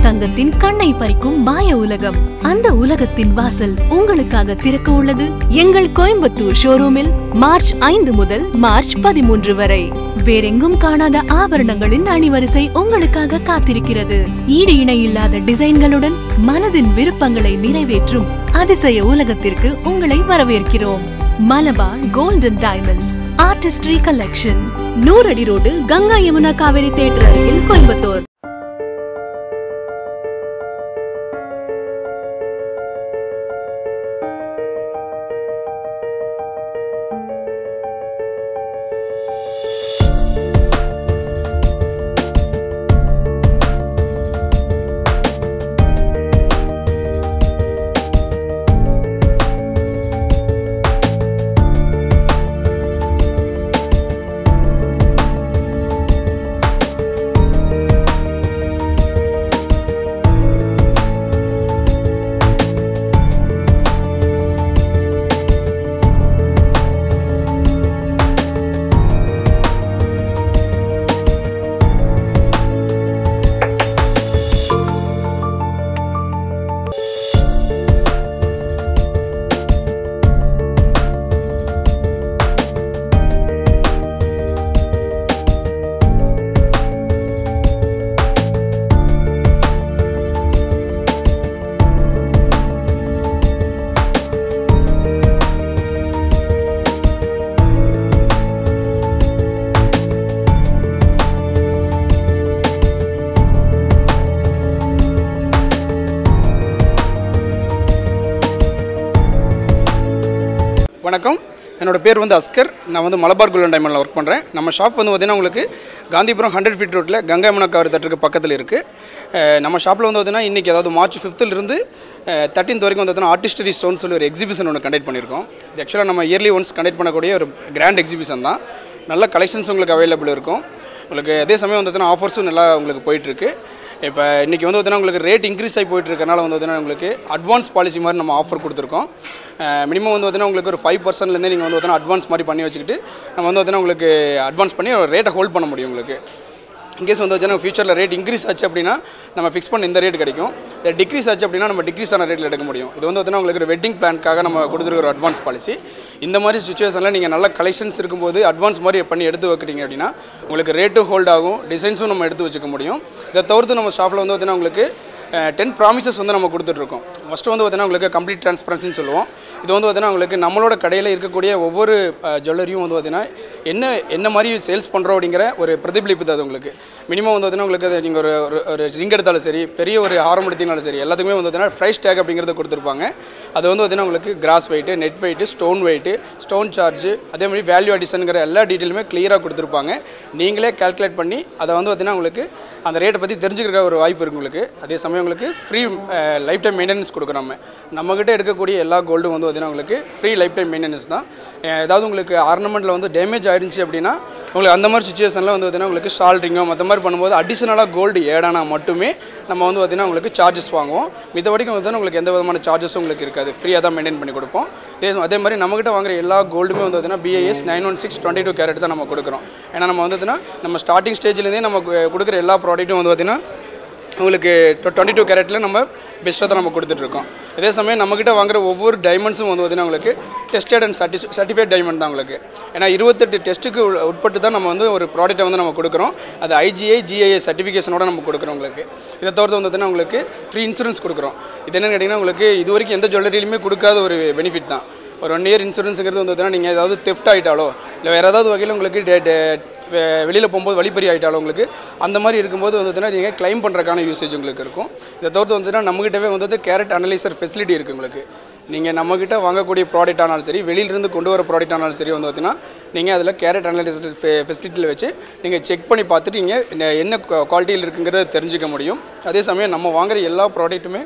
தங்கத்தின் கண்ணை பறிக்கும் மாய உலகம். அந்த உலகத்தின் வாசல் உங்களுக்காக திறக்க உள்ளது எங்கள் கோயம்புத்தூர் ஷோரூமில் மார்ச் 5 முதல் மார்ச் 13 வரை. வேறெங்கும் காணாத ஆபரணங்களின் அணிவரிசை உங்களுக்காக காத்திருக்கிறது. ஈடு இணை இல்லாத டிசைன்களுடன் மனதின் விருப்பங்களை நிறைவேற்றும் அதிசய உலகத்திற்கு உங்களை வரவேற்கிறோம். Malabar golden diamonds artistry collection, 100 அடி ரோடு, கங்கா யமுனா காவேரி தியேட்டர் அருகில், கோயம்புத்தூர். வணக்கம், என்னோட பேர் அஸ்கர். நான் மலபார் கோல்டன் டைமண்டில் ஒர்க் பண்ணுறேன். நம்ம ஷாப் பார்த்தீங்கன்னா உங்களுக்கு காந்திபுரம் 100 ஃபீட் ரோட்டில் கங்கா யமுனா காவேரி தியேட்டருக்கு பக்கத்தில் இருக்குது. நம்ம ஷாப்பில் பார்த்தீங்கன்னா இன்றைக்கி அதாவது மார்ச் 5th to 13th வரைக்கும் பார்த்தீங்கன்னா ஆர்டிஸ்டரி ஸ்டோன் சொல்லி ஒரு எக்ஸிபிஷன் ஒன்று கண்டக்ட் பண்ணியிருக்கோம். இது ஆக்சுவலாக நம்ம இயர்லி ஒன்ஸ் கண்டக்ட் பண்ணக்கூடிய ஒரு கிராண்ட் எக்ஸிபிஷன் தான். நல்ல கலெக்ஷன்ஸ் உங்களுக்கு அவைலபிள் இருக்கும். உங்களுக்கு அதே சமயம் பார்த்தீங்கன்னா ஆஃபர்ஸும் நல்லா உங்களுக்கு போயிட்டுருக்கு. இப்போ இன்றைக்கி பார்த்தீங்கன்னா உங்களுக்கு ரேட் இன்க்ரீஸ் ஆகி போயிட்டுருக்கனால பார்த்தீங்கன்னா உங்களுக்கு அட்வான்ஸ் பாலிசி மாதிரி நம்ம ஆஃபர் கொடுத்துருக்கோம். மினிமம் பார்த்தீங்கன்னா உங்களுக்கு ஒரு 5%லேருந்தே நீங்கள் பார்த்தீங்கன்னா அட்வான்ஸ் மாதிரி பண்ணி வச்சுக்கிட்டு நம்ம பார்த்தீங்கன்னா உங்களுக்கு அட்வான்ஸ் பண்ணி ஒரு ரேட்டை ஹோல்ட் பண்ண முடியும். உங்களுக்கு இன்கேஸ் வச்சுன்னா ஃபியூச்சரில் ரேட் இன்க்ரீஸ் ஆச்சு அப்படின்னா நம்ம ஃபிக்ஸ் பண்ண இந்த ரேட் கிடைக்கும். டிக்ரீஸ் ஆச்சு அப்படின்னா நம்ம டிக்ரீஸ் ஆன ரேட்டில் எடுக்க முடியும். இது பார்த்தீங்கன்னா உங்களுக்கு ஒரு வெட்டிங் பிளான்க்காக நம்ம கொடுத்துருக்க ஒரு அட்வான்ஸ் பாலிசி. இந்த மாதிரி சுச்சுவேஷனில் நீங்கள் நல்ல கலெக்ஷன்ஸ் இருக்கும்போது அட்வான்ஸ் மாதிரி பண்ணி எடுத்து வைக்கிறீங்க அப்படின்னா உங்களுக்கு ரேட்டும் ஹோல்ட் ஆகும், டிசைன்ஸும் நம்ம எடுத்து வச்சுக்க முடியும். இதை தவிர்த்து நம்ம ஷாப்பில் பார்த்தீங்கன்னா உங்களுக்கு 10 ப்ராமிசஸ் நம்ம கொடுத்துட்ருக்கோம். ஃபஸ்ட்டு பார்த்தீங்கன்னா உங்களுக்கு கம்ப்ளீட் ட்ரான்ஸ்பரன்சின்னு சொல்லுவோம். இது பார்த்தீங்கன்னா உங்களுக்கு நம்மளோட கடையில் இருக்கக்கூடிய ஒவ்வொரு ஜுவல்லரியும் பார்த்தீங்கன்னா என்ன மாதிரி சேல்ஸ் பண்ணுறோம் அப்படிங்கிற ஒரு பிரதிபலிப்பு தான். அது உங்களுக்கு மினிமம் பார்த்தீங்கன்னா உங்களுக்கு அது நீங்கள் ஒரு ரிங் எடுத்தாலும் சரி, பெரிய ஒரு ஹாரம் எடுத்தீங்கனாலும் சரி, எல்லாத்துக்குமே பார்த்தீங்கன்னா ப்ரைஸ் டேக் அப்படிங்கிறத கொடுத்துருப்பாங்க. அது பார்த்தீங்கன்னா உங்களுக்கு cross weight, net weight, stone weight, stone charge, அதே மாதிரி வேல்யூ அடிஷனுங்கிற எல்லா டீட்டெயிலுமே கிளியராக கொடுத்துருப்பாங்க. நீங்களே கால்குலேட் பண்ணி அதை பார்த்தீங்கன்னா உங்களுக்கு அந்த ரேட்டை பற்றி தெரிஞ்சுக்கிற ஒரு வாய்ப்பு இருக்குது உங்களுக்கு. அதே சமயம் உங்களுக்கு ஃப்ரீ லைஃப் டைம் மெயின்டெனன்ஸ் கொடுக்குறோம். நம்மக்கிட்ட எடுக்கக்கூடிய எல்லா கோல்டும் பார்த்தீங்கன்னா உங்களுக்கு ஃப்ரீ லைஃப் டைம் மெயின்டெனன்ஸ் தான். ஏதாவது உங்களுக்கு ஆர்னமெண்ட்டில் டேமேஜ் ஆகிடுச்சு அப்படின்னா உங்களுக்கு அந்த மாதிரி சுச்சுவேஷனில் பார்த்தீங்கன்னா உங்களுக்கு ஷால்ட்ரிங்கோ மற்ற மாதிரி பண்ணும்போது அடிஷனலாக கோல்டு ஏடானா மட்டுமே நம்ம பார்த்தீங்கன்னா உங்களுக்கு சார்ஜஸ் வாங்குவோம். மித்த வரைக்கும் பார்த்தீங்கன்னா உங்களுக்கு எந்த விதமான சார்ஜஸும் உங்களுக்கு இருக்காது. ஃப்ரீயாக தான் மெயின்டைன் பண்ணி கொடுப்போம். அதே மாதிரி நம்மகிட்ட வாங்குற எல்லா கோல்டுமே பார்த்தீங்கன்னா BIS 916 22 கேரட் தான் நம்ம கொடுக்குறோம். ஏன்னா நம்ம பார்த்தீங்கன்னா நம்ம ஸ்டார்டிங் ஸ்டேஜ்லேருந்தே நம்ம கொடுக்குற எல்லா ப்ராடக்ட்டும் பார்த்தீங்கன்னா உங்களுக்கு 22 கேரட்டில் நம்ம பெஸ்ட்டாக தான் நம்ம கொடுத்துட்ருக்கோம். அதே சமயம் நம்மக்கிட்ட வாங்குற ஒவ்வொரு டைமண்ட்ஸும் பார்த்தீங்கன்னா உங்களுக்கு டெஸ்டட் அண்ட் சர்டிஃபைட் டைமண்ட் தான் உங்களுக்கு. ஏன்னா 28 டெஸ்ட்டுக்கு உட்பட்டு தான் நம்ம ஒரு ப்ராடக்ட்டை நம்ம கொடுக்குறோம். அது IGI GIA சர்டிஃபிகேஷனோட நம்ம கொடுக்குறோம் உங்களுக்கு. இதை தவிர்த்து பார்த்தீங்கன்னா உங்களுக்கு ஃப்ரீ இன்சூரன்ஸ் கொடுக்குறோம். இது என்னென்னு கேட்டிங்கன்னா உங்களுக்கு இது வரைக்கும் எந்த ஜுவல்லரியிலுமே கொடுக்காத ஒரு பெனிஃபிட் தான். ஒரு 1 year இன்சூரன்ஸுங்கிறது பார்த்தீங்கன்னா நீங்கள் ஏதாவது தெஃப்ட் ஆகிட்டாலோ இல்லை வேறு ஏதாவது வகையில் உங்களுக்கு வெளியில் போகும்போது வழிப்பறி ஆகிட்டாலும் உங்களுக்கு அந்த மாதிரி இருக்கும்போது பார்த்தீங்கன்னா நீங்கள் கிளைம் பண்ணுறதுக்கான யூசேஜ் உங்களுக்கு இருக்கும். இதை தவிர்த்து பார்த்தீங்கன்னா நம்மகிட்டவே கேரட் அனலைசர் ஃபெசிலிட்டி இருக்குது உங்களுக்கு. நீங்கள் நம்மக்கிட்ட வாங்கக்கூடிய ப்ராடக்ட் ஆனாலும் சரி, வெளியிலிருந்து கொண்டு வர ப்ராடக்ட் ஆனாலும் சரி பார்த்தீங்கன்னா நீங்கள் அதில் கேரட் அனலைசர் ஃபெசிலிட்டியில் வச்சு நீங்கள் செக் பண்ணி பார்த்துட்டு நீங்கள் என்ன குவாலிட்டியில் இருக்குங்கிறத தெரிஞ்சுக்க முடியும். அதே சமயம் நம்ம வாங்குகிற எல்லா ப்ராடக்ட்டுமே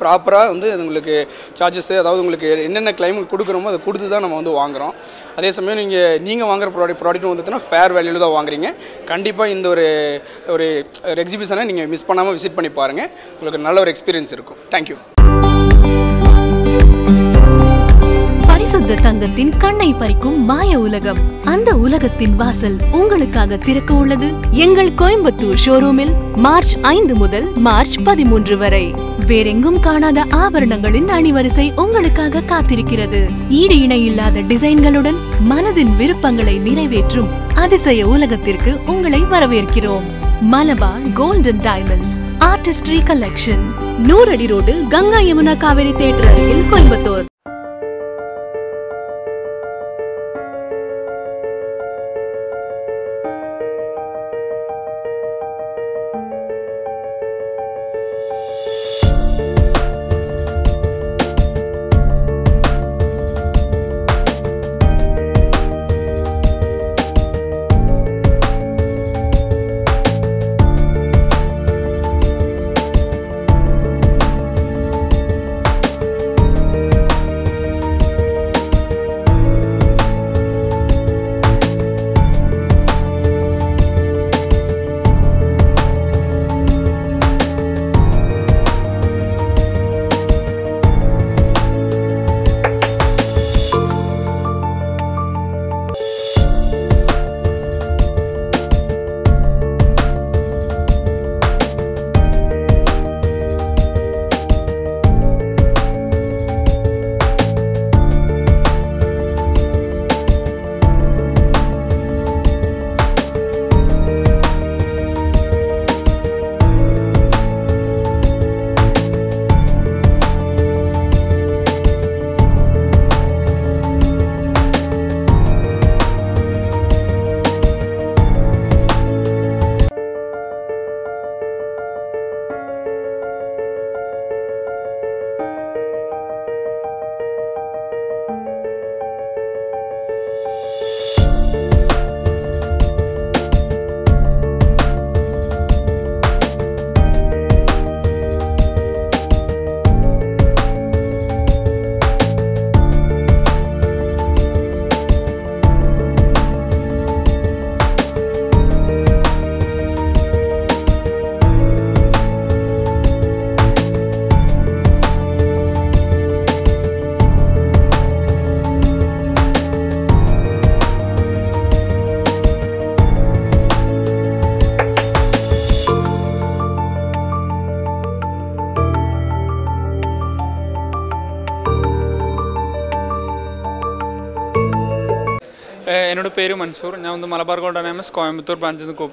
ப்ராப்பராக உங்களுக்கு சார்ஜஸ், அதாவது உங்களுக்கு என்னென்ன கிளைம் கொடுக்குறோமோ அதை கொடுத்து தான் நம்ம வாங்குகிறோம். அதே சமயம் நீங்கள் வாங்குகிற ப்ராடக்ட்டும் வந்துட்டுனா ஃபேர் வேல்யூவில் தான் வாங்குறீங்க. கண்டிப்பாக இந்த ஒரு எக்ஸிபிஷனை நீங்கள் மிஸ் பண்ணாமல் விசிட் பண்ணி பாருங்கள். உங்களுக்கு நல்ல ஒரு எக்ஸ்பீரியன்ஸ் இருக்கும். தேங்க்யூ. பரிசுத்த தங்கத்தின் கண்ணை பறிக்கும் மாய உலகம். அந்த உலகத்தின் வாசல் உங்களுக்காக திறக்க உள்ளது எங்கள் கோயம்புத்தூர் ஷோரூமில் மார்ச் 5 முதல் மார்ச் 13 வரை. வேறெங்கும் காணாத ஆபரணங்களின் அணிவரிசை உங்களுக்காக காத்திருக்கிறது. ஈடு இணை இல்லாத டிசைன்களுடன் மனதின் விருப்பங்களை நிறைவேற்றும் அதிசய உலகத்திற்கு உங்களை வரவேற்கிறோம். Malabar golden diamonds artistry collection, 100 அடி ரோடு, கங்கா யமுனா காவேரி தியேட்டர் அருகில், கோயம்புத்தூர். என்னோட பேரு மன்சூர். நான் வந்து மலபார் கோல்டன் டைமண்ட்ஸ் கோயம்புத்தூர் பிரான்ச்சிலிருந்து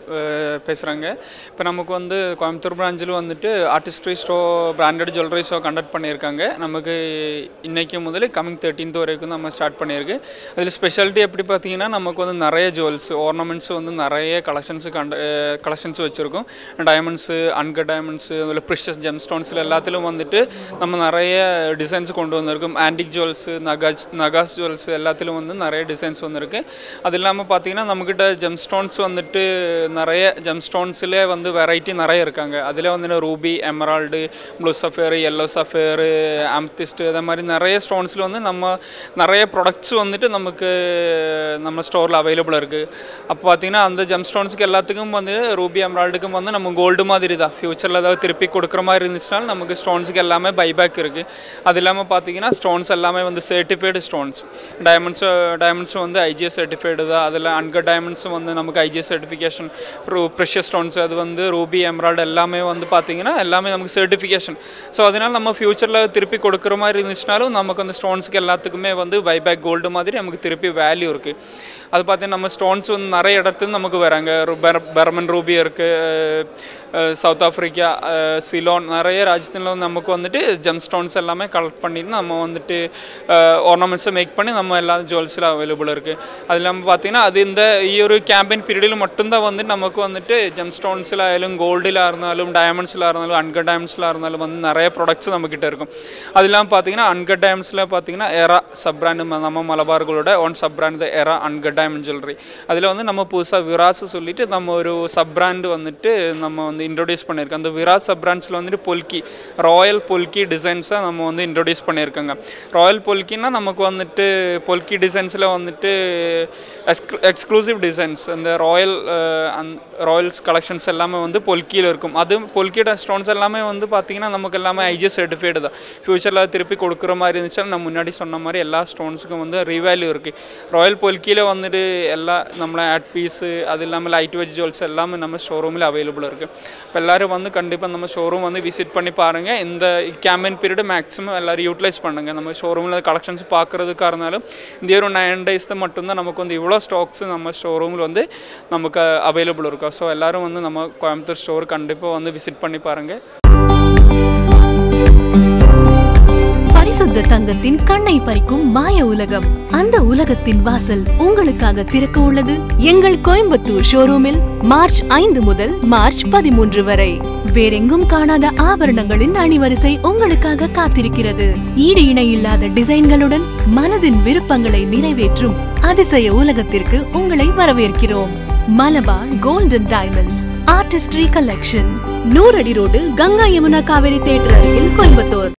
பேசுகிறேங்க. இப்போ நமக்கு வந்து கோயம்புத்தூர் பிரான்ச்சில் வந்துட்டு artistry show, branded jewellery show conduct பண்ணியிருக்காங்க. நமக்கு இன்றைக்கி முதல் கமிங் 13th வரைக்கும் நம்ம ஸ்டார்ட் பண்ணியிருக்கு. அதில் ஸ்பெஷாலிட்டி எப்படி பார்த்தீங்கன்னா, நமக்கு வந்து நிறைய ஜுவல்ஸ், ஆர்னமெண்ட்ஸ் வந்து நிறைய கலெக்ஷன்ஸ் வச்சுருக்கோம். டைமண்ட்ஸு, அன்கட் டைமண்ட்ஸு, அதில் ப்ரிஷஸ் ஜெம் ஸ்டோன்ஸில் எல்லாத்திலும் வந்துட்டு நம்ம நிறைய டிசைன்ஸ் கொண்டு வந்திருக்கோம். ஆன்டிக் ஜுவல்ஸு, நகாஸ் ஜுவல்ஸ் எல்லாத்திலும் வந்து நிறைய டிசைன்ஸ் வந்துருக்கு. அது இல்லாமல் பார்த்தீங்கன்னா நம்மக்கிட்ட ஜெம் ஸ்டோன்ஸ் வந்துட்டு நிறைய ஜெம் ஸ்டோன்ஸில் வந்து வெரைட்டி நிறைய இருக்காங்க. அதில் வந்து ரூபி, எமரால்டு, ப்ளூ சஃபேரு, எல்லோ சஃபேரு, ஆம்திஸ்ட்டு, அதே மாதிரி நிறைய ஸ்டோன்ஸில் வந்து நம்ம நிறைய ப்ராடக்ட்ஸ் வந்துட்டு நமக்கு நம்ம ஸ்டோரில் அவைலபிளாக இருக்குது. அப்போ பார்த்தீங்கன்னா அந்த ஜெம் ஸ்டோன்ஸுக்கு எல்லாத்துக்கும் வந்து ரூபி, எமரால்டுக்கும் வந்து நம்ம கோல்டு மாதிரி தான் ஃப்யூச்சரில் ஏதாவது திருப்பி கொடுக்குற மாதிரி இருந்துச்சுனாலும் நமக்கு ஸ்டோன்ஸுக்கு எல்லாமே பைபேக் இருக்குது. அது இல்லாமல் பார்த்தீங்கன்னா ஸ்டோன்ஸ் எல்லாமே வந்து சர்டிஃபைடு ஸ்டோன்ஸ். டைமண்ட்ஸும் வந்து ஐஜிஎஸ் சர்டிஃபைடு தான். அதில் அன்கட் டைமண்ட்ஸும் வந்து நமக்கு ஐஜிஎஸ் சர்டிஃபிகேஷன். ப்ரெஷியஸ் ஸ்டோன்ஸ் அது வந்து ரூபி, எமரால்டு எல்லாமே வந்து பார்த்திங்கன்னா எல்லாமே நமக்கு சர்டிஃபிகேஷன். ஸோ அதனால் நம்ம ஃப்யூச்சரில் திருப்பி கொடுக்குற மாதிரி இருந்துச்சுனாலும் நமக்கு அந்த ஸ்டோன்ஸுக்கு எல்லாத்துக்குமே வந்து பைபேக் கோல்டு மாதிரி நமக்கு திருப்பி வேல்யூ இருக்குது. அது பார்த்தீங்கன்னா நம்ம ஸ்டோன்ஸ் வந்து நிறைய இடத்துலேருந்து நமக்கு வராங்க. பெர்மன் ரூபி இருக்குது, சவுத் ஆஃப்ரிக்கா, சிலோன், நிறைய ராஜ்யத்தில் வந்து நமக்கு வந்துட்டு ஜெம் ஸ்டோன்ஸ் எல்லாமே கலெக்ட் பண்ணிட்டு நம்ம வந்துட்டு ஆர்னமெண்ட்ஸை மேக் பண்ணி நம்ம எல்லா ஜுவல்ஸில் அவைலபிள் இருக்குது. அது இல்லாமல் பார்த்தீங்கன்னா அது இந்த ஒரு கேம்பெயின் பீரியடில் மட்டும்தான் வந்து நமக்கு வந்துட்டு ஜெம் ஸ்டோன்ஸில் ஆയാലും கோல்டில் இருந்தாலும் டைமண்ட்ஸில் இருந்தாலும் அன்கட் டைமண்ட்ஸில் இருந்தாலும் வந்து நிறைய ப்ராடக்ட்ஸ் நம்மக்கிட்ட இருக்கும். அது இல்லாமல் பார்த்தீங்கன்னா அன்கட் டைமண்ட்ஸில் பார்த்தீங்கன்னா எரா சப் பிராண்டு, நம்ம மலபார்களோட one sub brand Era uncut diamond jewellery. அதில் வந்து நம்ம புதுசாக விராஸ் சொல்லிட்டு நம்ம ஒரு சப் பிராண்டு வந்துட்டு நம்ம வந்து இன்ட்ரோடியூஸ் பண்ணியிருக்கோம். அந்த விராஸ் சப் பிராண்ட்ஸில் வந்துட்டு பொல்கி, ராயல் பொல்கி டிசைன்ஸை நம்ம வந்து இன்ட்ரோடியூஸ் பண்ணியிருக்காங்க. ராயல் பொல்கின்னா நமக்கு வந்துட்டு பொல்கி டிசைன்ஸில் வந்துட்டு எக்ஸ்க்ளூசிவ் டிசைன்ஸ் இந்த ராயல்ஸ் கலெக்ஷன்ஸ் எல்லாமே வந்து பொல்கியில் இருக்கும். அது பொல்கியோட ஸ்டோன்ஸ் எல்லாமே வந்து பார்த்திங்கன்னா நமக்கு எல்லாமே ஐஜி சர்டிஃபைடு தான். ஃப்யூச்சரில் திருப்பி கொடுக்குற மாதிரி இருந்துச்சுன்னா நம்ம முன்னாடி சொன்ன மாதிரி எல்லா ஸ்டோன்ஸுக்கும் வந்து ரீவேல்யூ இருக்குது. ராயல் பொல்கியில் வந்துட்டு எல்லா நம்மளை ஆட் பீஸு அது இல்லாமல் லைட் வெஜ் ஜுவல்ஸ் எல்லாமே நம்ம ஷோரூமில் அவைலபிள் இருக்குது. இப்போ எல்லோரும் வந்து கண்டிப்பாக நம்ம ஷோரூம் வந்து விசிட் பண்ணி பாருங்கள். இந்த கேம்பெயின் பீரியட் மேக்ஸிமம் எல்லோரும் யூட்டிலைஸ் பண்ணுங்கள். நம்ம ஷோரூமில் கலெக்ஷன்ஸ் பார்க்குறதுக்காக இருந்தாலும் இந்த ஒரு 9 days தான் மட்டும்தான் நமக்கு வந்து இவ்வளோ ஸ்டாக்ஸ் நம்ம ஷோரூமில் வந்து நமக்கு அவைலபிள் இருக்கும். ஸோ எல்லோரும் வந்து நம்ம கோயம்புத்தூர் ஸ்டோர் கண்டிப்பாக வந்து விசிட் பண்ணி பாருங்கள். பரிசுத்த தங்கத்தின் கண்ணை பறிக்கும் மாய உலகம். அந்த உலகத்தின் வாசல் உங்களுக்காக திறக்க உள்ளது எங்கள் கோயம்புத்தூர் ஷோரூமில் மார்ச் 5 முதல் மார்ச் 13 வரை. வேறெங்கும் காணாத ஆபரணங்களின் அணிவரிசை உங்களுக்காக காத்திருக்கிறது. ஈடு இணை இல்லாத டிசைன்களுடன் மனதின் விருப்பங்களை நிறைவேற்றும் அதிசய உலகத்திற்கு உங்களை வரவேற்கிறோம். Malabar golden diamonds artistry collection, 100 அடி ரோடு, கங்கா யமுனா காவேரி தியேட்டர் அருகில், கோயம்புத்தூர்.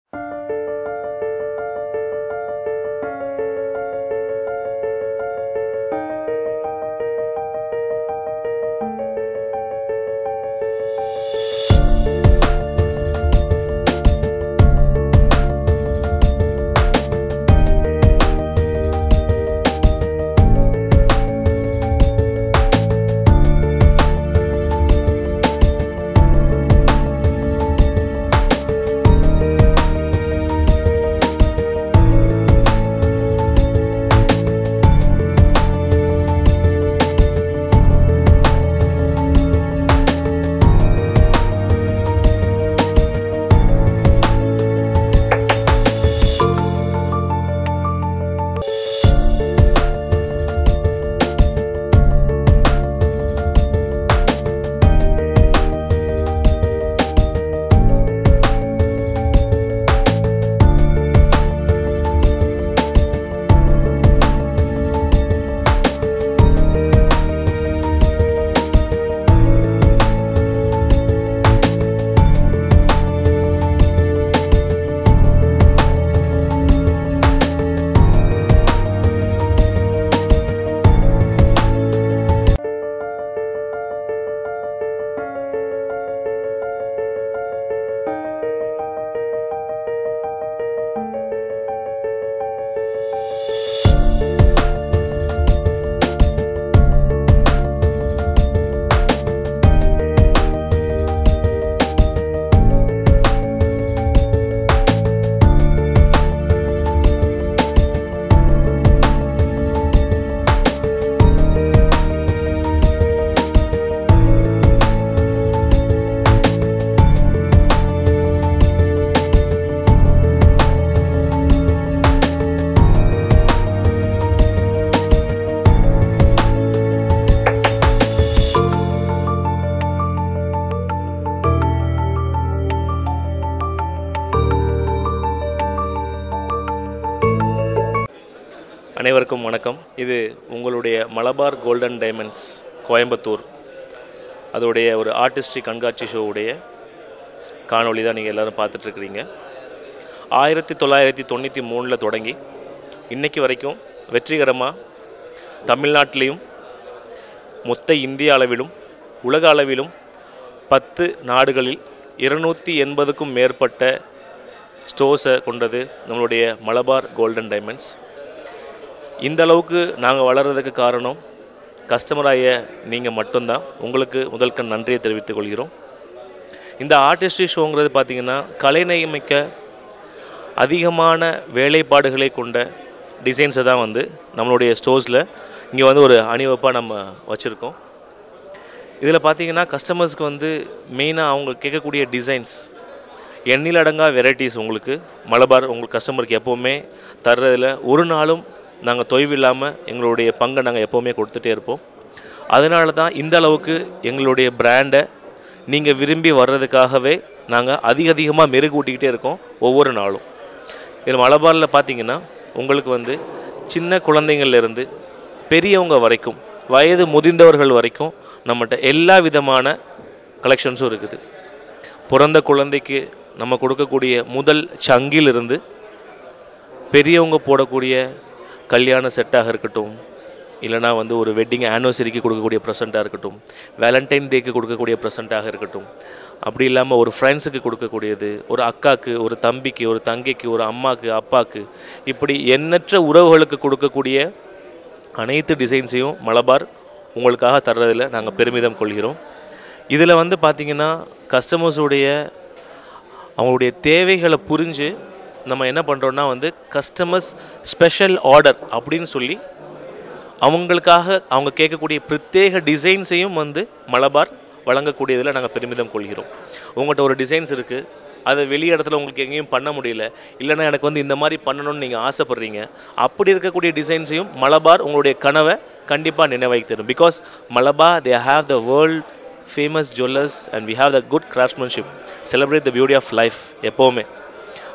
அனைவருக்கும் வணக்கம். இது உங்களுடைய மலபார் கோல்டன் டைமண்ட்ஸ் கோயம்புத்தூர், அதோடைய ஒரு ஆர்டிஸ்ட்ரி கண்காட்சி ஷோவுடைய காணொளி தான் நீங்கள் எல்லோரும் பார்த்துட்ருக்குறீங்க. 1993 தொடங்கி இன்றைக்கி வரைக்கும் வெற்றிகரமாக தமிழ்நாட்டிலையும் மொத்த இந்திய அளவிலும் உலக அளவிலும் 10 நாடுகளில் 280க்கும் மேற்பட்ட ஸ்டோர்ஸை கொண்டது நம்மளுடைய மலபார் கோல்டன் டைமண்ட்ஸ். இந்த அளவுக்கு நாங்கள் வளர்கிறதுக்கு காரணம் கஸ்டமராகிய நீங்கள் மட்டும்தான். உங்களுக்கு முதல்கண் நன்றியை தெரிவித்துக் கொள்கிறோம். இந்த ஆர்டிஸ்ட்ரி ஷோங்கிறது பார்த்திங்கன்னா கலைநயமிக்க அதிகமான வேலைப்பாடுகளை கொண்ட டிசைன்ஸை தான் வந்து நம்மளுடைய ஸ்டோர்ஸில் இங்கே வந்து ஒரு அணிவப்பாக நம்ம வச்சுருக்கோம். இதில் பார்த்திங்கன்னா கஸ்டமர்ஸ்க்கு வந்து மெயினாக அவங்க கேட்கக்கூடிய டிசைன்ஸ் எண்ணிலடங்கா வெரைட்டிஸ் உங்களுக்கு மலபார் உங்களுக்கு கஸ்டமருக்கு எப்போவுமே தர்றதில் ஒரு நாளும் நாங்கள் தொய்வில்லாமல் எங்களுடைய பங்கை நாங்கள் எப்போவுமே கொடுத்துட்டே இருப்போம். அதனால தான் இந்த அளவுக்கு எங்களுடைய பிராண்டை நீங்கள் விரும்பி வர்றதுக்காகவே நாங்கள் அதிகமாக மெருகூட்டிக்கிட்டே இருக்கோம் ஒவ்வொரு நாளும். இதில் மலபாரில் பார்த்திங்கன்னா உங்களுக்கு வந்து சின்ன குழந்தைங்கள்லேருந்து பெரியவங்க வரைக்கும் வயது முதிர்ந்தவர்கள் வரைக்கும் நம்மகிட்ட எல்லா விதமான கலெக்ஷன்ஸும் இருக்குது. பிறந்த குழந்தைக்கு நம்ம கொடுக்கக்கூடிய முதல் சங்கிலிருந்து பெரியவங்க போடக்கூடிய கல்யாண செட்டாக இருக்கட்டும், இல்லைனா வந்து ஒரு வெட்டிங் ஆனிவர்சரிக்கு கொடுக்கக்கூடிய ப்ரெசென்ட்டாக இருக்கட்டும், வேலண்டைன் டேக்கு கொடுக்கக்கூடிய ப்ரெசென்ட்டாக இருக்கட்டும், அப்படி இல்லாமல் ஒரு ஃப்ரெண்ட்ஸுக்கு கொடுக்கக்கூடியது, ஒரு அக்காவுக்கு, ஒரு தம்பிக்கு, ஒரு தங்கைக்கு, ஒரு அம்மாவுக்கு, அப்பாவுக்கு, இப்படி எண்ணற்ற உறவுகளுக்கு கொடுக்கக்கூடிய அனைத்து டிசைன்ஸையும் மலபார் உங்களுக்காக தர்றதில் நாங்கள் பெருமிதம் கொள்கிறோம். இதில் வந்து பார்த்திங்கன்னா கஸ்டமர்ஸுடைய அவங்களுடைய தேவைகளை புரிஞ்சு நம்ம என்ன பண்ணுறோன்னா வந்து கஸ்டமர்ஸ் ஸ்பெஷல் ஆர்டர் அப்படின்னு சொல்லி அவங்களுக்காக அவங்க கேட்கக்கூடிய பிரத்யேக டிசைன்ஸையும் வந்து மலபார் வழங்கக்கூடியதில் நாங்கள் பெருமிதம் கொள்கிறோம். உங்கள்கிட்ட ஒரு டிசைன்ஸ் இருக்குது, அதை வெளி இடத்துல உங்களுக்கு எங்கேயும் பண்ண முடியல, இல்லைனா எனக்கு வந்து இந்த மாதிரி பண்ணணும்னு நீங்கள் ஆசைப்பட்றீங்க, அப்படி இருக்கக்கூடிய டிசைன்ஸையும் மலபார் உங்களுடைய கனவை கண்டிப்பாக நினைவாக்கி தரும். Because Malabar they have the world famous jewellers and we have the good craftsmanship, celebrate the beauty of life எப்போவுமே.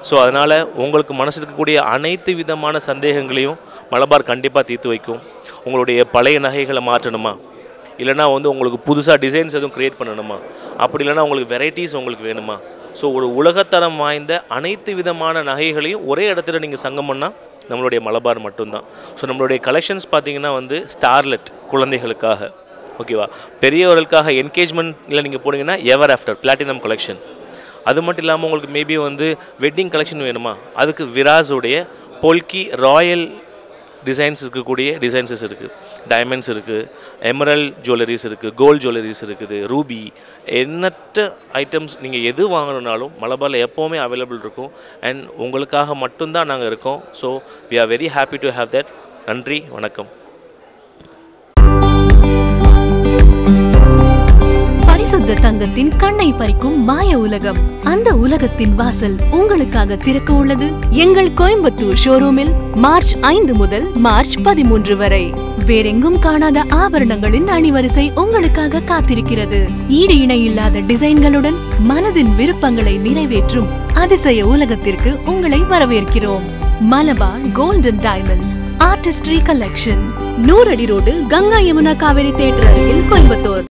ஸோ அதனால் உங்களுக்கு மனசு இருக்கக்கூடிய அனைத்து விதமான சந்தேகங்களையும் மலபார் கண்டிப்பாக தீர்த்து வைக்கும். உங்களுடைய பழைய நகைகளை மாற்றணுமா, இல்லைனா வந்து உங்களுக்கு புதுசாக டிசைன்ஸ் எதுவும் க்ரியேட் பண்ணணுமா, அப்படி இல்லைனா உங்களுக்கு வெரைட்டிஸ் உங்களுக்கு வேணுமா, ஸோ ஒரு உலகத்தரம் வாய்ந்த அனைத்து விதமான நகைகளையும் ஒரே இடத்துல நீங்கள் சங்கம் பண்ணால் நம்மளுடைய மலபார் மட்டும்தான். ஸோ நம்மளுடைய கலெக்ஷன்ஸ் பார்த்திங்கன்னா வந்து ஸ்டார்லெட் குழந்தைகளுக்காக, ஓகேவா, பெரியவர்களுக்காக என்கேஜ்மெண்ட்டில் நீங்கள் போனீங்கன்னா எவர் ஆஃப்டர் பிளாட்டினம் கலெக்ஷன். அது மட்டும் இல்லாமல் உங்களுக்கு மேபி வந்து வெட்டிங் கலெக்ஷன் வேணுமா, அதுக்கு விராஸோடைய பொல்கி ராயல் டிசைன்ஸ் இருக்கக்கூடிய டிசைன்ஸஸ் இருக்குது, டைமண்ட்ஸ் இருக்குது, எமரல்ட் ஜுவல்லரிஸ் இருக்குது, கோல்டு ஜுவல்லரிஸ் இருக்குது, ரூபி, எண்ணற்ற ஐட்டம்ஸ் நீங்கள் எது வாங்கணுன்னாலும் மலபாரில் எப்போவுமே அவைலபிள் இருக்கும். அண்ட் உங்களுக்காக மட்டும்தான் நாங்கள் இருக்கோம். So we are very happy to have that. நன்றி, வணக்கம். பரிசுத்த தங்கத்தின் கண்ணை பறிக்கும் மாய உலகம். அந்த உலகத்தின் வாசல் உங்களுக்காக திறக்க உள்ளது எங்கள் கோயம்புத்தூர் ஷோரூமில் மார்ச் 5 முதல் மார்ச் 13 வரை. வேறெங்கும் காணாத ஆபரணங்களின் அணிவரிசை உங்களுக்காக காத்திருக்கிறது. ஈடு இணை இல்லாத டிசைன்களுடன் மனதின் விருப்பங்களை நிறைவேற்றும் அதிசய உலகத்திற்கு உங்களை வரவேற்கிறோம். Malabar golden diamonds artistry collection, 100 அடி ரோடு, கங்கா யமுனா காவேரி தியேட்டர் அருகில், கோயம்புத்தூர்.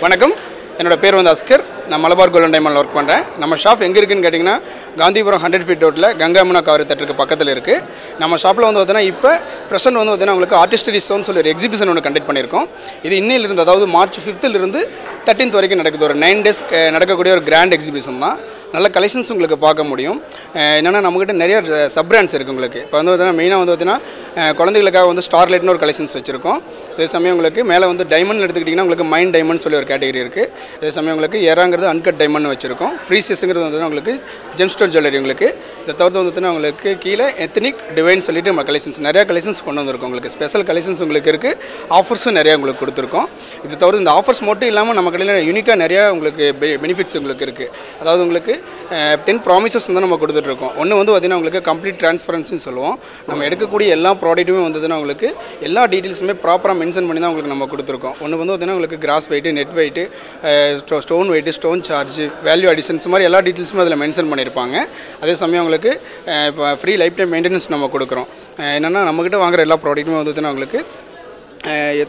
வணக்கம், என்னோட பேர் வந்து அஸ்கர். நான் மலபார் கோல்டன் டைமண்டில் ஒர்க் பண்ணுறேன். நம்ம ஷாப் எங்கே இருக்குன்னு கேட்டிங்கன்னா காந்திபுரம் 100 ஃபீட் ரோட்டில் கங்கா யமுனா காவிரி தியேட்டருக்கு பக்கத்தில் இருக்குது. நம்ம ஷாப்பில் வந்து பார்த்தீங்கன்னா இப்போ ப்ரெசென்ட் வந்து பார்த்தீங்கன்னா உங்களுக்கு ஆர்டிஸ்டரி ஷோன்னு சொல்லி ஒரு எக்ஸிபிஷன் ஒன்று கண்டக்ட் பண்ணியிருக்கோம். இது இன்னையிலிருந்து, அதாவது மார்ச் 5th 13th வரைக்கும் நடக்குது. ஒரு 9 days நடக்கக்கூடிய ஒரு கிராண்ட் எக்ஸிபிஷன் தான். நல்ல கலெக்ஷன்ஸ் உங்களுக்கு பார்க்க முடியும். என்னென்னா நம்மகிட்ட நிறைய சப் பிராண்ட்ஸ் இருக்குது உங்களுக்கு. இப்போ வந்து பார்த்தீங்கன்னா மெயினாக வந்து பார்த்தீங்கன்னா குழந்தைகளுக்காக வந்து ஸ்டார்லைட்னு ஒரு கலெக்ஷன்ஸ் வச்சுருக்கோம். அதே சமயம் உங்களுக்கு மேலே வந்து டைமண்ட் எடுத்துக்கிட்டிங்கன்னா உங்களுக்கு மைண்ட் டைமண்ட் சொல்லி ஒரு கேட்டகரி இருக்குது. அதே சமயம் உங்களுக்கு ஏறாங்கிறது அன்கட் டைமண்ட் வச்சுருக்கோம். ப்ரீசியஸுங்கிறது வந்து உங்களுக்கு ஜெம்ஸ்டோன் ஜுவல்லரி உங்களுக்கு. இதை தவிர்த்து வந்து உங்களுக்கு கீழே எத்தனிக் டிவைன் சொல்லிட்டு நம்ம கலெக்ஷன்ஸ் நிறையா கலெக்ஷன்ஸ் கொண்டு வந்திருக்கோம். உங்களுக்கு ஸ்பெஷல் கலெக்ஷன்ஸ் உங்களுக்கு இருக்குது. ஆஃபர்ஸும் நிறையா உங்களுக்கு கொடுத்துருக்கோம். இது தவிர்த்து இந்த ஆஃபர்ஸ் மட்டும் இல்லாமல் நம்ம கடையில் யூனிக்காக நிறையா உங்களுக்கு பெனிஃபிட்ஸ் உங்களுக்கு இருக்குது. அதாவது உங்களுக்கு 10 ப்ராமிசஸ் வந்து நம்ம கொடுத்துட்ருக்கோம். ஒன்று வந்து பார்த்திங்கன்னா உங்களுக்கு கம்ப்ளீட் ட்ரான்ஸ்பரன்சின்னு சொல்லுவோம். நம்ம எடுக்கக்கூடிய எல்லா ப்ராடக்ட்டுமே வந்ததுன்னா உங்களுக்கு எல்லா டீட்டெயில்ஸுமே ப்ராப்பராக மென்ஷன் பண்ணி தான் உங்களுக்கு நம்ம கொடுத்துருக்கோம். ஒன்று வந்து பார்த்திங்கன்னா உங்களுக்கு cross weight, net weight, stone weight, stone charge, value additions மாதிரி எல்லா டீட்டெயில்ஸுமே அதில் மென்ஷன் பண்ணியிருப்பாங்க. அதே சமயம் உங்களுக்கு இப்போ ஃப்ரீ லைஃப் டைம் மெயின்டெனன்ஸ் நம்ம கொடுக்குறோம். என்னென்னா நம்மக்கிட்ட வாங்குற எல்லா ப்ராடக்ட்டுமே வந்துட்டுனா உங்களுக்கு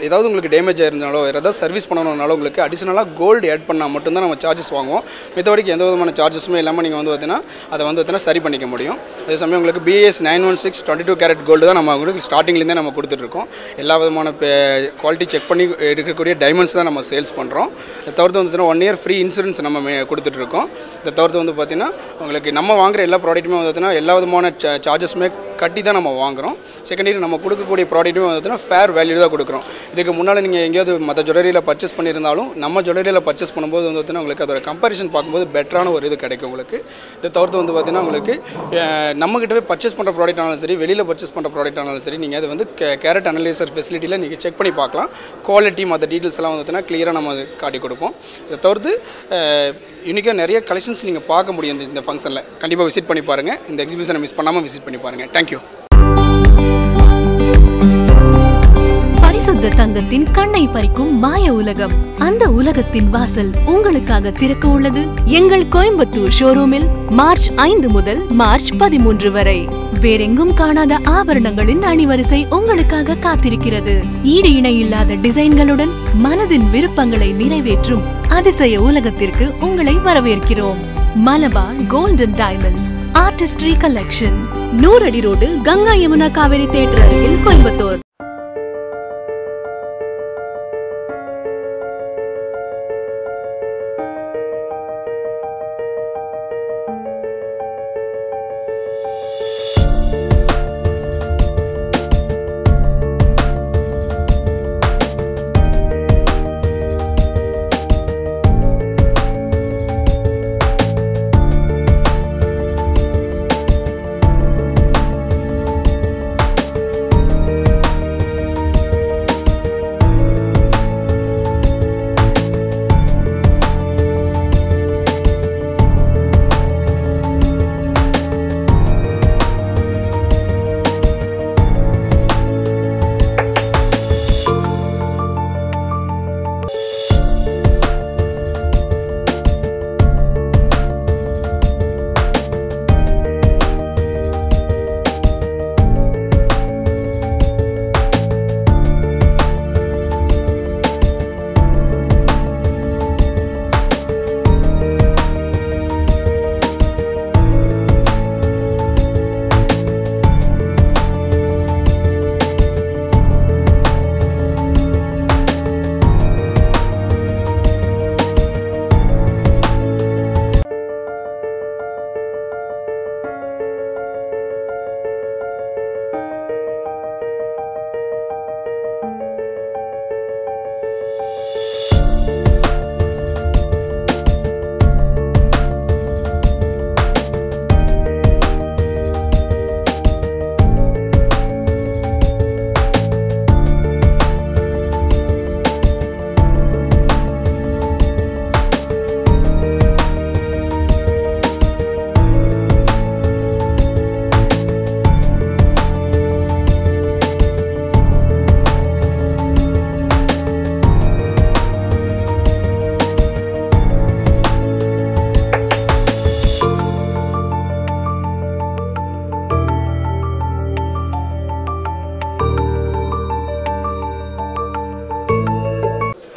ஏதாவது உங்களுக்கு டேமேஜ் ஆயிருந்தாலோ வேறு ஏதாவது சர்வீஸ் பண்ணணும்னாலும் உங்களுக்கு அடிஷனலாக கோல்டு ஆட் பண்ணால் மட்டும்தான் நம்ம சார்ஜஸ் வாங்குவோம். மித்தபடிக்கு எந்த விதமான சார்ஜஸுமே இல்லாமல் நீங்கள் வந்து பார்த்தீங்கன்னா அதை வந்து பார்த்தீங்கன்னா சரி பண்ணிக்க முடியும். அதே சமயம் உங்களுக்கு BAS 916 22 கேரட் கோல்டு தான் நம்ம உங்களுக்கு ஸ்டார்டிங்லேருந்தே நம்ம கொடுத்துட்ருக்கோம். எல்லா விதமான குவாலிட்டி செக் பண்ணி எடுக்கக்கூடிய டைமண்ட்ஸ் தான் நம்ம சேல்ஸ் பண்ணுறோம். இதை தவிர்த்து வந்து 1 இயர் ஃப்ரீ இன்சூரன்ஸ் நம்ம கொடுத்துட்ருக்கோம். இதை தவிர்த்து வந்து பார்த்திங்கன்னா உங்களுக்கு நம்ம வாங்குற எல்லா ப்ராடக்ட்டுமே வந்து பார்த்தீங்கன்னா எல்லா விதமான சார்ஜஸுமே கட்டி தான் நம்ம வாங்குகிறோம். செகண்டரி நம்ம கொடுக்கக்கூடிய ப்ராடக்ட்டுமே வந்து பார்த்தீங்கன்னா ஃபேர் வேல்யூ தான் கொடுக்குறோம். இதுக்கு முன்னால் நீங்கள் எங்கேயாவது மற்ற ஜுவல்லரியில் பர்ச்சேஸ் பண்ணியிருந்தாலும் நம்ம ஜுவல்லரியில் பர்ச்சேஸ் பண்ணும்போது வந்து பார்த்தீங்கன்னா உங்களுக்கு அதோட கம்பேரிசன் பார்க்கும்போது பெட்டரான ஒரு இது கிடைக்கும் உங்களுக்கு. இதை தவிர்த்து வந்து பார்த்தீங்கன்னா உங்களுக்கு நம்மகிட்டவே பர்ச்சேஸ் பண்ணுற ப்ராடக்ட் ஆனாலும் சரி, வெளியில் பர்ச்சேஸ் பண்ணுற ப்ராடக்ட் ஆனாலும் சரி, நீங்கள் அது வந்து கேரட் அனலைசர் ஃபெசிலிட்டியில் நீங்கள் செக் பண்ணி பார்க்கலாம். குவாலிட்டி மற்ற டீட்டெயில்ஸ் எல்லாம் வந்து பார்த்தீங்கன்னா கிளியராக நம்ம காட்டி கொடுப்போம். இதை தவிர்த்து யூனிக்காக நிறைய கலெக்ஷன்ஸ் நீங்கள் பார்க்க முடியும் இந்த ஃபங்க்ஷனில். கண்டிப்பாக விசிட் பண்ணி பாருங்கள். இந்த எக்ஸிபிஷனை மிஸ் பண்ணாமல் விசிட் பண்ணி பாருங்கள். தேங்க்யூ. பரிசுத்த தங்கத்தின் கண்ணை பறிக்கும் மாய உலகம். அந்த உலகத்தின் வாசல் உங்களுக்காக திறக்க உள்ளது எங்கள் கோயம்புத்தூர் ஷோரூமில் மார்ச் 5 முதல் மார்ச் 13 வரை. வேறெங்கும் காணாத ஆபரணங்களின் அணிவரிசை உங்களுக்காக காத்திருக்கிறது. ஈடு இணை இல்லாத டிசைன்களுடன் மனதின் விருப்பங்களை நிறைவேற்றும் அதிசய உலகத்திற்கு உங்களை வரவேற்கிறோம். Malabar golden diamonds artistry collection, 100 அடி ரோடு, கங்கா யமுனா காவேரி தியேட்டர் அருகில், கோயம்புத்தூர்.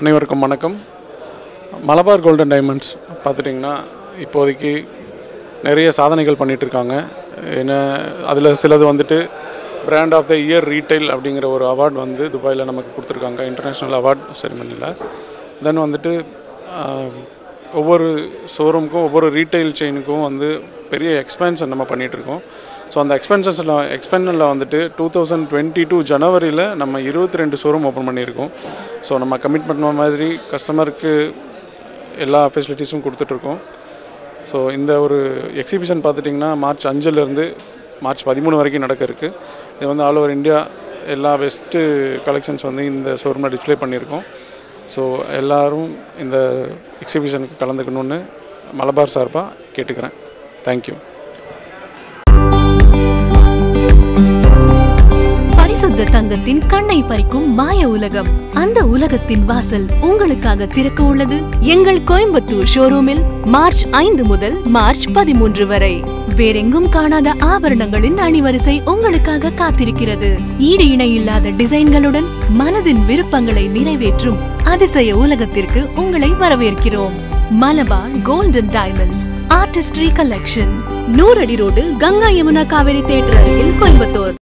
அனைவருக்கும் வணக்கம். மலபார் கோல்டன் டைமண்ட்ஸ் பார்த்துட்டிங்கன்னா இப்போதைக்கு நிறைய சாதனைகள் பண்ணிகிட்ருக்காங்க. என்ன அதில் சிலது வந்துட்டு brand of the year retail அப்படிங்கிற ஒரு அவார்டு வந்து துபாயில் நமக்கு கொடுத்துருக்காங்க, இன்டர்நேஷ்னல் அவார்ட் செரிமனியில். தென் வந்துட்டு ஒவ்வொரு ஷோரூமுக்கும் ஒவ்வொரு ரீட்டைல் செயினுக்கும் வந்து பெரிய எக்ஸ்பென்ஷன் நம்ம பண்ணிகிட்ருக்கோம். ஸோ அந்த எக்ஸ்பென்ஷனில் வந்துட்டு 2022 ஜனவரியில் நம்ம 22 ஷோரூம் ஓப்பன் பண்ணியிருக்கோம். ஸோ நம்ம கமிட் பண்ண மாதிரி கஸ்டமருக்கு எல்லா ஃபெசிலிட்டிஸும் கொடுத்துட்ருக்கோம். ஸோ இந்த ஒரு எக்ஸிபிஷன் பார்த்துட்டிங்கன்னா மார்ச் 5லேருந்து மார்ச் 13 வரைக்கும் நடக்க இருக்குது. இது வந்து ஆல் ஓவர் இந்தியா எல்லா பெஸ்ட்டு கலெக்ஷன்ஸ் வந்து இந்த ஷோரூமில் டிஸ்ப்ளே பண்ணியிருக்கோம். ஸோ எல்லோரும் இந்த எக்ஸிபிஷனுக்கு கலந்துக்கணுன்னு மலபார் சார்பாக கேட்டுக்கிறேன். தேங்க்யூ. பரிசுத்த தங்கத்தின் கண்ணை பறிக்கும் மாய உலகம். அந்த உலகத்தின் வாசல் உங்களுக்காக திறக்க உள்ளது எங்கள் கோயம்புத்தூர் ஷோரூமில் மார்ச் 5 முதல் மார்ச் 13 வரை. வேறெங்கும் காணாத ஆபரணங்களின் அணிவரிசை உங்களுக்காக காத்திருக்கிறது. ஈடு இணை இல்லாத டிசைன்களுடன் மனதின் விருப்பங்களை நிறைவேற்றும் அதிசய உலகத்திற்கு உங்களை வரவேற்கிறோம். Malabar golden diamonds artistry collection, 100 அடி ரோடு, கங்கா யமுனா காவேரி தியேட்டர் அருகில், கோயம்புத்தூர்.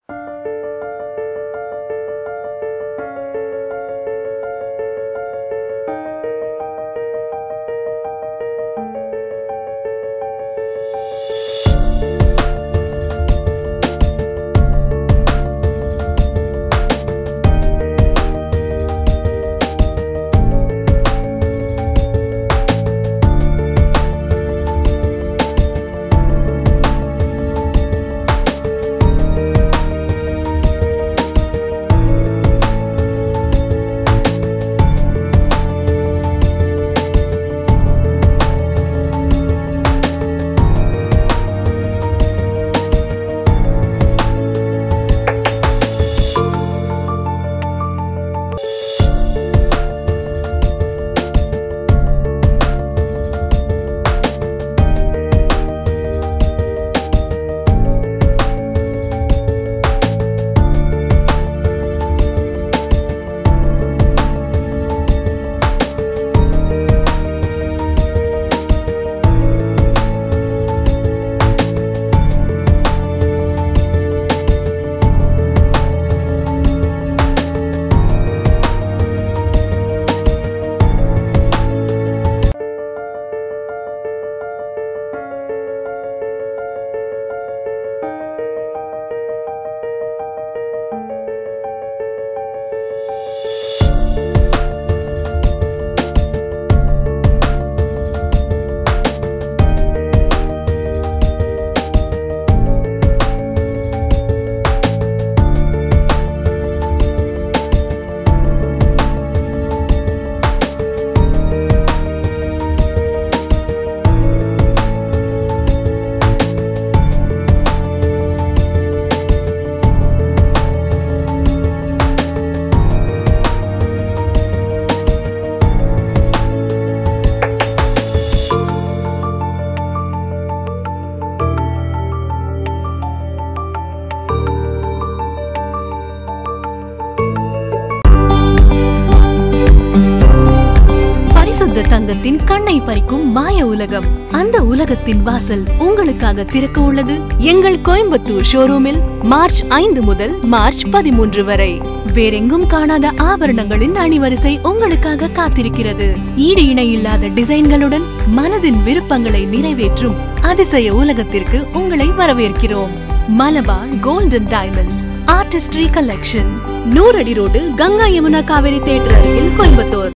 தங்கத்தின் கண்ணை பறிக்கும் மாய உலகம். அந்த உலகத்தின் வாசல் உங்களுக்காக திறக்க உள்ளது எங்கள் கோயம்புத்தூர் ஷோரூமில் மார்ச் 5 முதல் மார்ச் 13 வரை. வேறெங்கும் காணாத ஆபரணங்களின் அணிவரிசை உங்களுக்காக காத்திருக்கிறது. ஈடு இணை இல்லாத டிசைன்களுடன் மனதின் விருப்பங்களை நிறைவேற்றும் அதிசய உலகத்திற்கு உங்களை வரவேற்கிறோம். Malabar golden diamonds artistry collection, 100 அடி ரோடு, கங்கா யமுனா காவேரி தியேட்டர் அருகில், கோயம்புத்தூர்.